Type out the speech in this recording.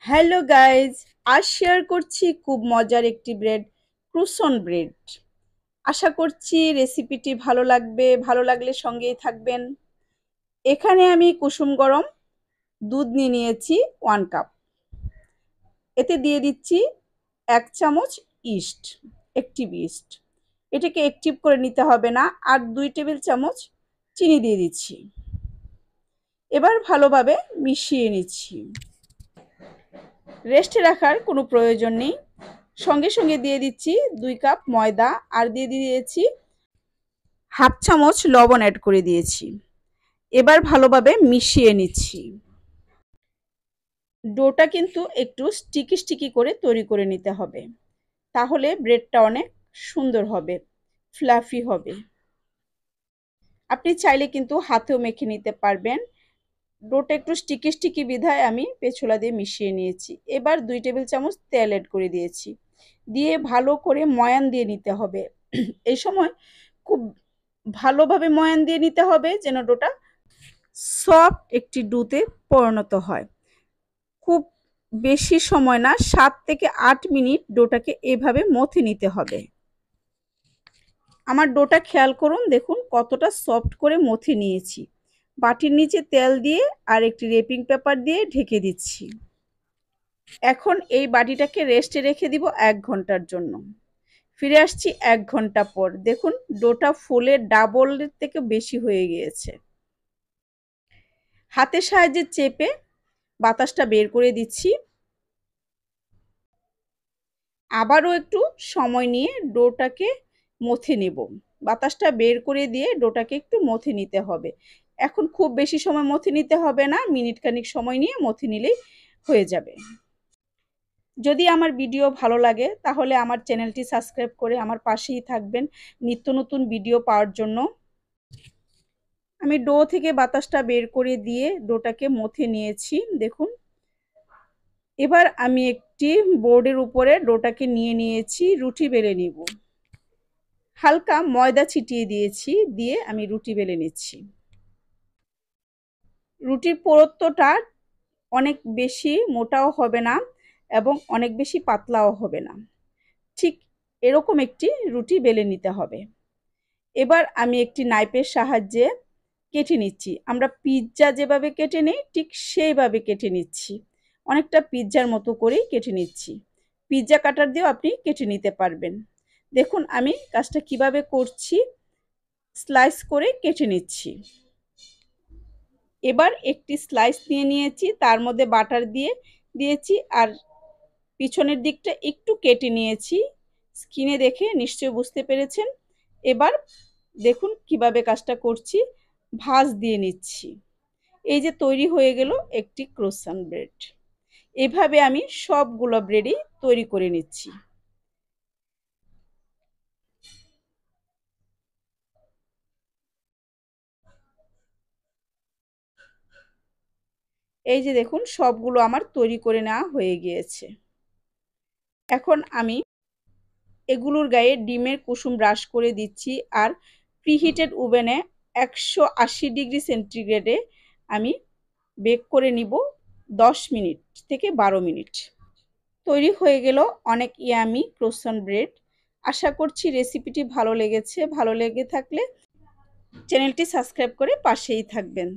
Hello guys, আজ share করছি খুব মজার একটি ব্রেড, ক্রুসন ব্রেড। আশা করছি রেসিপিটি ভালো লাগবে, ভালো লাগলে সঙ্গেই থাকবেন। এখানে আমি কুসুম গরম দুধ নিয়ে নিয়েছি 1 কাপ। এতে দিয়ে দিচ্ছি 1 চামচ ইস্ট, অ্যাক্টিভ ইস্ট। এটাকে অ্যাক্টিভ করে নিতে হবে না। আর 2 টেবিল চামচ চিনি দিয়ে দিচ্ছি। এবার ভালোভাবে মিশিয়ে নিচ্ছি। রেস্টে রাখার কোনো প্রয়োজন নেই। সঙ্গে সঙ্গে দিয়ে দিচ্ছি 2 কাপ ময়দা, আর দিয়ে দিয়েছি 1/2 চামচ লবণ অ্যাড করে দিয়েছি। এবার ভালোভাবে মিশিয়ে নিচ্ছি। ডোটা কিন্তু একটু স্টিকি স্টিকি করে তৈরি করে নিতে হবে, তাহলে ব্রেডটা অনেক সুন্দর হবে, ফ্লাফি হবে। আপনি চাইলে কিন্তু হাতেও মেখে নিতে পারবেন। ডোটা একটু স্টিকি স্টিকি বিধায় আমি পেছোলা দিয়ে মিশিয়ে নিয়েছি। এবার 2 টেবিল চামচ তেল অ্যাড করে দিয়েছি, দিয়ে ভালো করে ময়ান দিয়ে নিতে হবে। এই সময় খুব ভালোভাবে ময়ান দিয়ে নিতে হবে যেন ডোটা সফট একটি ডোতে পরিণত হয়। খুব বেশি সময় না, 7 থেকে 8 মিনিট ডোটাকে এভাবে মথে নিতে হবে। আমার ডোটা খেয়াল করুন, দেখুন কতটা সফট করে মথে নিয়েছি। বাটির নিচে তেল দিয়ে আর একটি রেপিং পেপার দিয়ে ঢেকে দিচ্ছি। এখন এই বাটিটাকে রেস্টে রেখে দিব 1 ঘন্টার জন্য। ফিরে আসছি 1 ঘন্টা পর। দেখুন ডোটা ফুলে ডাবলের থেকে বেশি হয়ে গিয়েছে। হাতের সাহায্যে চেপে বাতাসটা বের করে দিচ্ছি। আবারও একটু সময় নিয়ে ডোটাকে মথে নেব। বাতাসটা বের করে দিয়ে ডোটাকে একটু মথে নিতে হবে। এখন খুব বেশি সময় মথে নিতে হবে না, মিনিট খানিক সময় নিয়ে মথে নিলেই হয়ে যাবে। যদি আমার ভিডিও ভালো লাগে তাহলে আমার চ্যানেলটি সাবস্ক্রাইব করে আমার পাশেই থাকবেন নিত্য নতুন ভিডিও পাওয়ার জন্য। আমি ডো থেকে বাতাসটা বের করে দিয়ে ডোটাকে মথে নিয়েছি, দেখুন। এবার আমি একটি বোর্ডের উপরে ডোটাকে নিয়ে নিয়েছি, রুটি বেলে নিব। হালকা ময়দা ছিটিয়ে দিয়েছি, দিয়ে আমি রুটি বেলে নিচ্ছি। রুটির পুরুত্বটা অনেক বেশি মোটাও হবে না এবং অনেক বেশি পাতলাও হবে না, ঠিক এরকম একটি রুটি বেলে নিতে হবে। এবার আমি একটি নাইফের সাহায্যে কেটে নিচ্ছি। আমরা পিৎজা যেভাবে কেটে নিই ঠিক সেইভাবে কেটে নিচ্ছি। অনেকটা পিৎজার মতো করেই কেটে নিচ্ছি। পিৎজা কাটার দিয়েও আপনি কেটে নিতে পারবেন। দেখুন আমি কাজটা কিভাবে করছি, স্লাইস করে কেটে নিচ্ছি। এবার একটি স্লাইস নিয়ে নিয়েছি, তার মধ্যে বাটার দিয়ে দিয়েছি আর পিছনের দিকটা একটু কেটে নিয়েছি। স্কিনে দেখে নিশ্চয়ই বুঝতে পেরেছেন। এবার দেখুন কিভাবে কাজটা করছি, ভাঁজ দিয়ে নিচ্ছি। এই যে তৈরি হয়ে গেল একটি ক্রোসান ব্রেড। এভাবে আমি সবগুলো ব্রেডই তৈরি করে নিচ্ছি। এই যে দেখুন সবগুলো আমার তৈরি করে নেওয়া হয়ে গিয়েছে। এখন আমি এগুলোর গায়ে ডিমের কুসুম ব্রাশ করে দিচ্ছি আর প্রিহিটেড ওভেনে 180 ডিগ্রি সেন্টিগ্রেডে আমি বেক করে নিব 10 মিনিট থেকে 12 মিনিট। তৈরি হয়ে গেল অনেক ইয়ামি ক্রোসান ব্রেড। আশা করছি রেসিপিটি ভালো লেগেছে। ভালো লেগে থাকলে চ্যানেলটি সাবস্ক্রাইব করে পাশেই থাকবেন।